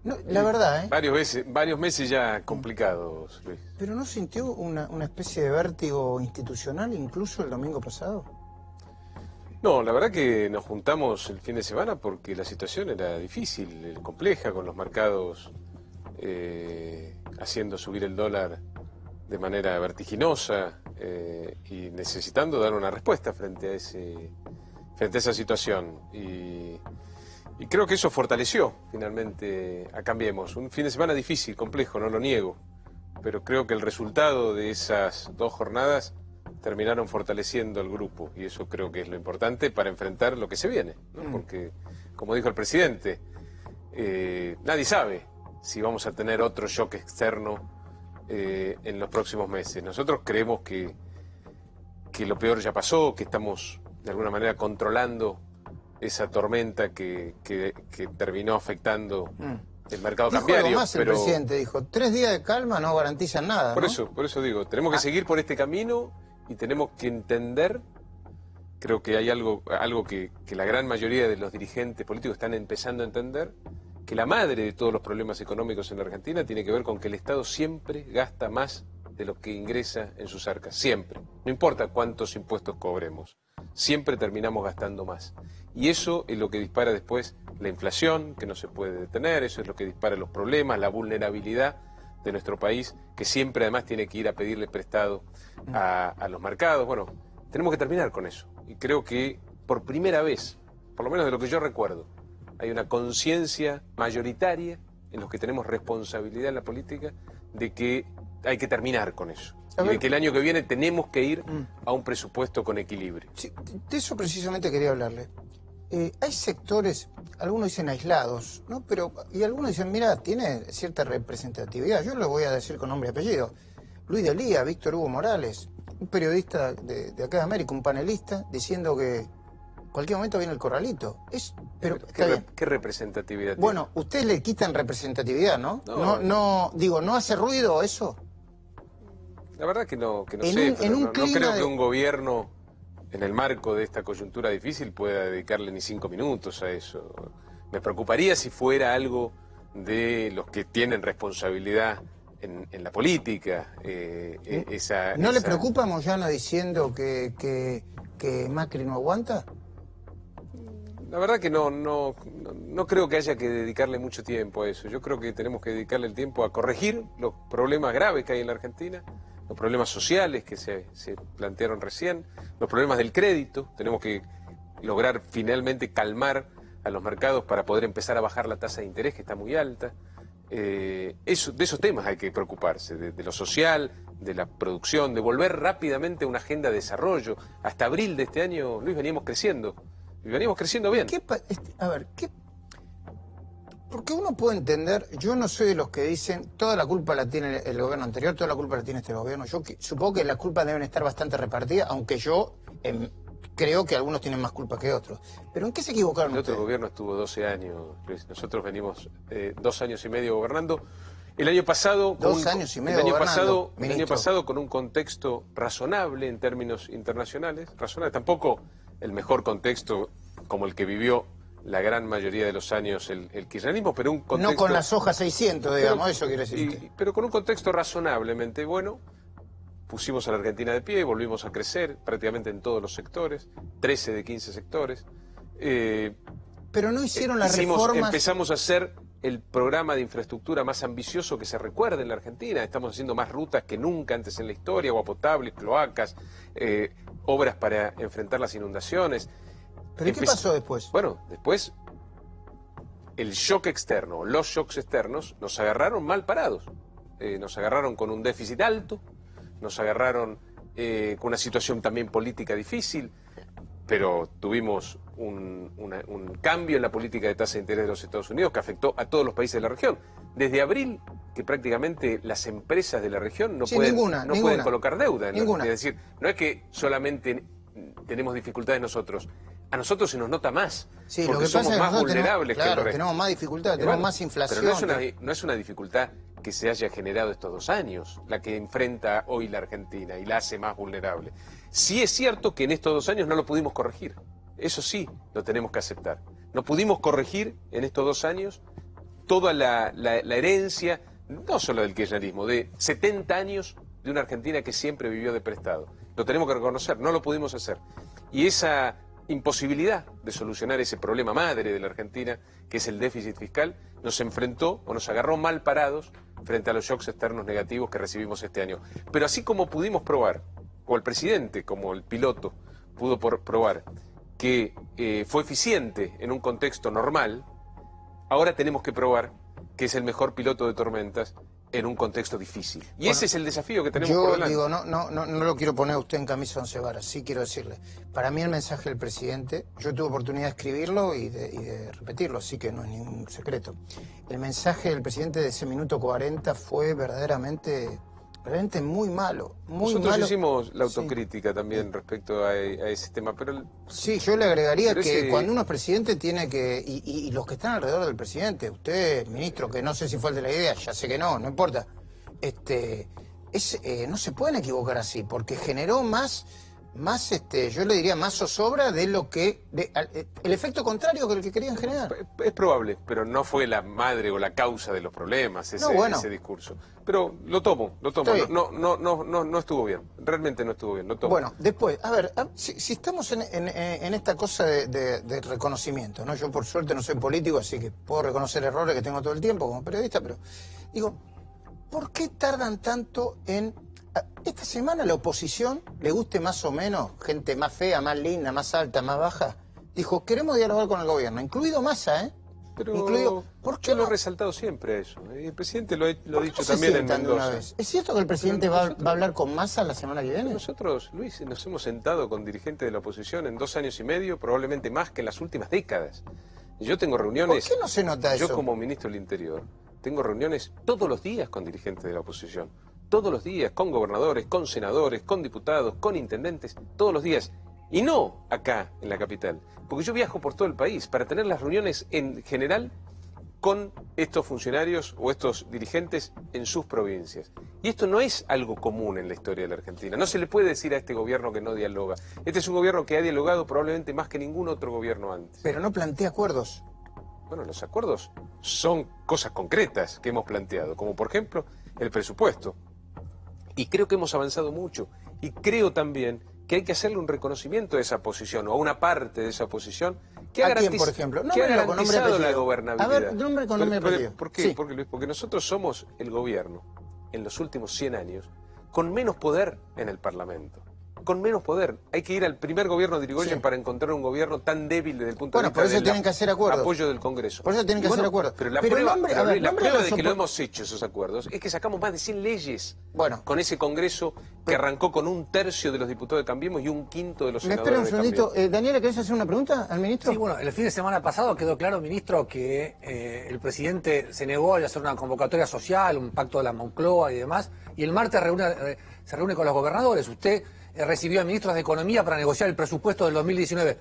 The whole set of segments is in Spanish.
No, la verdad, Varios meses ya complicados, Luis. ¿Pero no sintió una especie de vértigo institucional incluso el domingo pasado? No, la verdad que nos juntamos el fin de semana porque la situación era difícil, compleja, con los mercados haciendo subir el dólar de manera vertiginosa y necesitando dar una respuesta frente a esa situación. Y creo que eso fortaleció finalmente a Cambiemos. Un fin de semana difícil, complejo, no lo niego, pero creo que el resultado de esas 2 jornadas terminaron fortaleciendo al grupo, y eso creo que es lo importante para enfrentar lo que se viene, ¿no? Porque, como dijo el presidente, nadie sabe si vamos a tener otro shock externo en los próximos meses. Nosotros creemos que lo peor ya pasó, que estamos de alguna manera controlando esa tormenta que terminó afectando el mercado cambiario. Algo más el presidente dijo, 3 días de calma no garantizan nada, Por ¿no? eso digo, tenemos que seguir por este camino y tenemos que entender, creo que hay algo que la gran mayoría de los dirigentes políticos están empezando a entender, que la madre de todos los problemas económicos en la Argentina tiene que ver con que el Estado siempre gasta más de lo que ingresa en sus arcas, siempre. No importa cuántos impuestos cobremos, siempre terminamos gastando más. Y eso es lo que dispara después la inflación, que no se puede detener, eso es lo que dispara los problemas, la vulnerabilidad de nuestro país, que siempre además tiene que ir a pedirle prestado a los mercados. Bueno, tenemos que terminar con eso. Y creo que por primera vez, por lo menos de lo que yo recuerdo, hay una conciencia mayoritaria en los que tenemos responsabilidad en la política de que hay que terminar con eso. Y de que el año que viene tenemos que ir a un presupuesto con equilibrio. Sí, de eso precisamente quería hablarle. Hay sectores, algunos dicen aislados, ¿no? Y algunos dicen, mira, tiene cierta representatividad. Yo lo voy a decir con nombre y apellido. Luis Delía, Víctor Hugo Morales, un periodista de acá de América, un panelista, diciendo que en cualquier momento viene el corralito. ¿Qué representatividad Bueno, ustedes le quitan representatividad, ¿no? ¿No hace ruido eso? La verdad que no sé, pero no creo que un gobierno, en el marco de esta coyuntura difícil, pueda dedicarle ni 5 minutos a eso. Me preocuparía si fuera algo de los que tienen responsabilidad en la política. ¿No le preocupa a Moyano diciendo que Macri no aguanta? La verdad que no creo que haya que dedicarle mucho tiempo a eso. Yo creo que tenemos que dedicarle el tiempo a corregir los problemas graves que hay en la Argentina, los problemas sociales que se plantearon recién, los problemas del crédito. Tenemos que lograr finalmente calmar a los mercados para poder empezar a bajar la tasa de interés, que está muy alta. De esos temas hay que preocuparse, de lo social, de la producción, de volver rápidamente a una agenda de desarrollo. Hasta abril de este año, Luis, veníamos creciendo. Y veníamos creciendo bien. Porque uno puede entender, yo no soy de los que dicen toda la culpa la tiene el gobierno anterior, toda la culpa la tiene este gobierno. Yo supongo que las culpas deben estar bastante repartidas, aunque yo creo que algunos tienen más culpa que otros. ¿Pero en qué se equivocaron ustedes? El otro gobierno estuvo 12 años, Luis. Nosotros venimos 2 años y medio gobernando. El año pasado... El año pasado con un contexto razonable en términos internacionales. Razonable, tampoco el mejor contexto como el que vivió la gran mayoría de los años el kirchnerismo, pero un contexto... No con las hojas 600, digamos, eso quiere decir. Pero con un contexto razonablemente bueno. Pusimos a la Argentina de pie, volvimos a crecer prácticamente en todos los sectores, 13 de 15 sectores. Pero no hicieron las reformas... Empezamos a hacer el programa de infraestructura más ambicioso que se recuerda en la Argentina. Estamos haciendo más rutas que nunca antes en la historia, agua potable, cloacas, obras para enfrentar las inundaciones. ¿Pero qué pasó después? Bueno, después el shock externo, los shocks externos, nos agarraron mal parados. Nos agarraron con un déficit alto, nos agarraron con una situación también política difícil, pero tuvimos un cambio en la política de tasa de interés de los Estados Unidos que afectó a todos los países de la región. Desde abril, que prácticamente las empresas de la región no pueden colocar deuda. Es decir, no es que solamente tenemos dificultades nosotros. A nosotros se nos nota más, sí, porque somos más vulnerables que el resto. Tenemos más dificultades, tenemos más inflación. Pero no es una dificultad que se haya generado estos 2 años, la que enfrenta hoy la Argentina y la hace más vulnerable. Sí es cierto que en estos 2 años no lo pudimos corregir. Eso sí, lo tenemos que aceptar. No pudimos corregir en estos 2 años toda la herencia, no solo del kirchnerismo, de 70 años de una Argentina que siempre vivió de prestado. Lo tenemos que reconocer, no lo pudimos hacer. Y esa imposibilidad de solucionar ese problema madre de la Argentina, que es el déficit fiscal, nos enfrentó o nos agarró mal parados frente a los shocks externos negativos que recibimos este año. Pero así como pudimos probar, o el presidente como el piloto pudo probar, que fue eficiente en un contexto normal, ahora tenemos que probar que es el mejor piloto de tormentas en un contexto difícil. Y bueno, ese es el desafío que tenemos por delante. Yo digo, no lo quiero poner a usted en camisa once varas, sí quiero decirle. Para mí el mensaje del presidente, yo tuve oportunidad de escribirlo y de repetirlo, así que no es ningún secreto. El mensaje del presidente de ese minuto 40 fue verdaderamente muy malo, muy Nosotros malo. hicimos la autocrítica también respecto a ese tema, pero... Sí, yo le agregaría que ese... cuando uno es presidente tiene que... Y los que están alrededor del presidente, usted, ministro, que no sé si fue el de la idea, ya sé que no importa, no se pueden equivocar así, porque generó más yo le diría más zozobra de lo que... el efecto contrario que el que querían generar. Es probable, pero no fue la madre o la causa de los problemas ese discurso. Pero lo tomo. No estuvo bien, realmente no estuvo bien, lo tomo. Bueno, después, a ver, si estamos en esta cosa de reconocimiento, ¿no? Yo por suerte no soy político, así que puedo reconocer errores que tengo todo el tiempo como periodista, pero digo, ¿por qué tardan tanto en... Esta semana la oposición, le guste más o menos, gente más fea, más linda, más alta, más baja, dijo, queremos dialogar con el gobierno, incluido Massa, ¿eh? Pero incluido, ¿por qué yo no? lo he resaltado siempre eso. El presidente lo ha dicho también en Mendoza. ¿Es cierto que el presidente va a hablar con Massa la semana que viene? Nosotros, Luis, nos hemos sentado con dirigentes de la oposición en 2 años y medio, probablemente más que en las últimas décadas. Yo tengo reuniones... ¿Por qué no se nota eso? Yo como ministro del Interior tengo reuniones todos los días con dirigentes de la oposición. Todos los días, con gobernadores, con senadores, con diputados, con intendentes, todos los días. Y no acá, en la capital. Porque yo viajo por todo el país para tener las reuniones en general con estos funcionarios o estos dirigentes en sus provincias. Y esto no es algo común en la historia de la Argentina. No se le puede decir a este gobierno que no dialoga. Este es un gobierno que ha dialogado probablemente más que ningún otro gobierno antes. Pero no plantea acuerdos. Bueno, los acuerdos son cosas concretas que hemos planteado, como por ejemplo el presupuesto. Y creo que hemos avanzado mucho. Y creo también que hay que hacerle un reconocimiento a esa posición, o a una parte de esa posición, que ha por ejemplo? garantizado la gobernabilidad. A ver, nombre con nombre y apellido. ¿Por qué? Sí. Porque nosotros somos el gobierno, en los últimos 100 años, con menos poder en el Parlamento. Con menos poder. Hay que ir al primer gobierno de Irigoyen para encontrar un gobierno tan débil desde el punto de vista por eso tienen que hacer acuerdos. Apoyo del Congreso. Por eso tienen que hacer acuerdos. Pero la prueba de que lo hemos hecho esos acuerdos es que sacamos más de 100 leyes con ese Congreso que arrancó con 1/3 de los diputados de Cambiemos y 1/5 de los senadores. Me espera un segundito. Daniela, ¿querés hacer una pregunta al ministro? Sí, bueno, el fin de semana pasado quedó claro, ministro, que el presidente se negó a hacer una convocatoria social, un pacto de la Moncloa y demás, y el martes se reúne con los gobernadores. Usted recibió a ministros de Economía para negociar el presupuesto del 2019.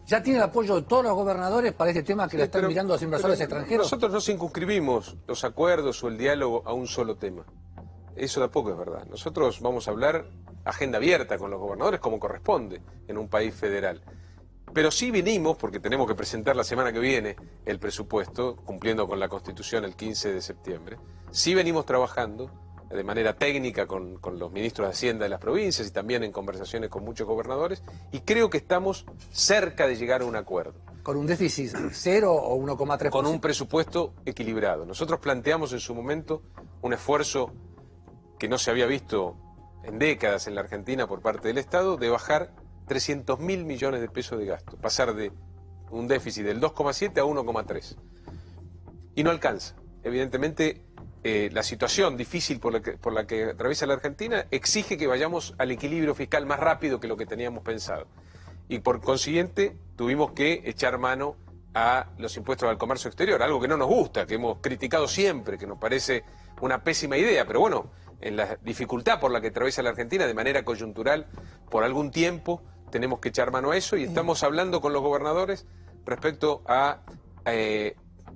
¿Ya tiene el apoyo de todos los gobernadores para este tema que le están mirando los inversores extranjeros? Nosotros no circunscribimos los acuerdos o el diálogo a un solo tema. Eso tampoco es verdad. Nosotros vamos a hablar agenda abierta con los gobernadores como corresponde en un país federal. Pero sí vinimos, porque tenemos que presentar la semana que viene el presupuesto, cumpliendo con la Constitución el 15 de septiembre, sí venimos trabajando de manera técnica con los ministros de Hacienda de las provincias y también en conversaciones con muchos gobernadores, y creo que estamos cerca de llegar a un acuerdo. ¿Con un déficit 0 o 1,3%? Con un presupuesto equilibrado. Nosotros planteamos en su momento un esfuerzo que no se había visto en décadas en la Argentina por parte del Estado, de bajar 300.000 millones de pesos de gasto, pasar de un déficit del 2,7 a 1,3. Y no alcanza. Evidentemente, la situación difícil por la que atraviesa la Argentina exige que vayamos al equilibrio fiscal más rápido que lo que teníamos pensado. Y por consiguiente tuvimos que echar mano a los impuestos al comercio exterior, algo que no nos gusta, que hemos criticado siempre, que nos parece una pésima idea, pero bueno, en la dificultad por la que atraviesa la Argentina de manera coyuntural, por algún tiempo tenemos que echar mano a eso, y estamos hablando con los gobernadores respecto a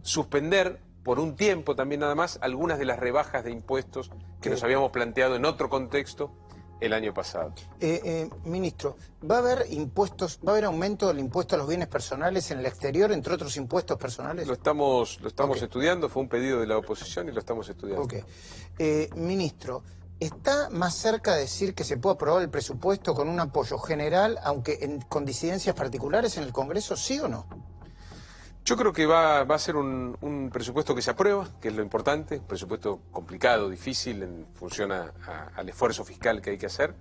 suspender por un tiempo también nada más algunas de las rebajas de impuestos que nos habíamos planteado en otro contexto el año pasado. Ministro, ¿va a haber impuestos, va a haber aumento del impuesto a los bienes personales en el exterior, entre otros impuestos personales? Lo estamos Ok. estudiando, fue un pedido de la oposición y lo estamos estudiando. Ok. Ministro, ¿está más cerca de decir que se puede aprobar el presupuesto con un apoyo general, aunque con disidencias particulares en el Congreso, sí o no? Yo creo que va a ser un presupuesto que se aprueba, que es lo importante, un presupuesto complicado, difícil, en función al esfuerzo fiscal que hay que hacer.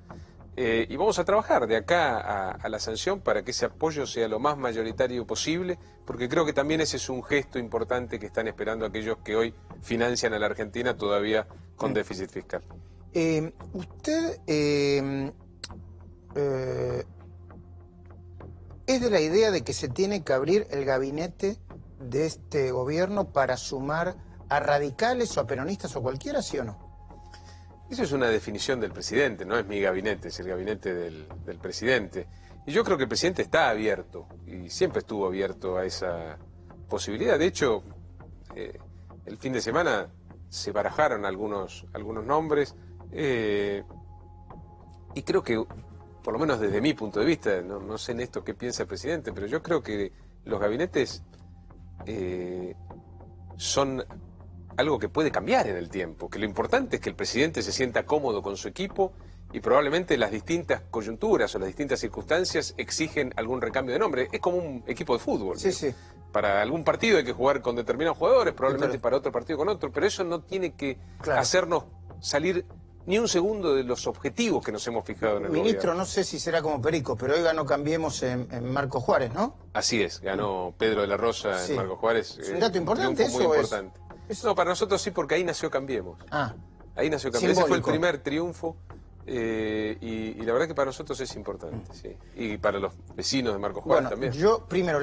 Y vamos a trabajar de acá a la sanción para que ese apoyo sea lo más mayoritario posible, porque creo que también ese es un gesto importante que están esperando aquellos que hoy financian a la Argentina todavía con déficit fiscal. Usted es de la idea de que se tiene que abrir el gabinete de este gobierno para sumar a radicales o a peronistas o cualquiera, ¿sí o no? Eso es una definición del presidente, no es mi gabinete, es el gabinete del presidente. Y yo creo que el presidente está abierto, y siempre estuvo abierto a esa posibilidad. De hecho, el fin de semana se barajaron algunos nombres, y creo que, por lo menos desde mi punto de vista, no sé en esto qué piensa el presidente, pero yo creo que los gabinetes son algo que puede cambiar en el tiempo, que lo importante es que el presidente se sienta cómodo con su equipo y probablemente las distintas coyunturas o las distintas circunstancias exigen algún recambio de nombre. Es como un equipo de fútbol. Sí, sí. Para algún partido hay que jugar con determinados jugadores, probablemente para otro partido con otro, pero eso no tiene que hacernos salir ni un segundo de los objetivos que nos hemos fijado en el Ministro, gobierno. no sé si será como Perico, pero hoy ganó Cambiemos en Marco Juárez, ¿no? Así es, ganó Pedro de la Rosa Sí. en Marco Juárez. ¿Es un dato importante triunfo muy eso o es? importante. No, para nosotros sí, porque ahí nació Cambiemos. Ah, Ahí nació Cambiemos. Ese fue el simbólico. primer triunfo y la verdad que para nosotros es importante, sí. Y para los vecinos de Marco Juárez Bueno, también. yo primero...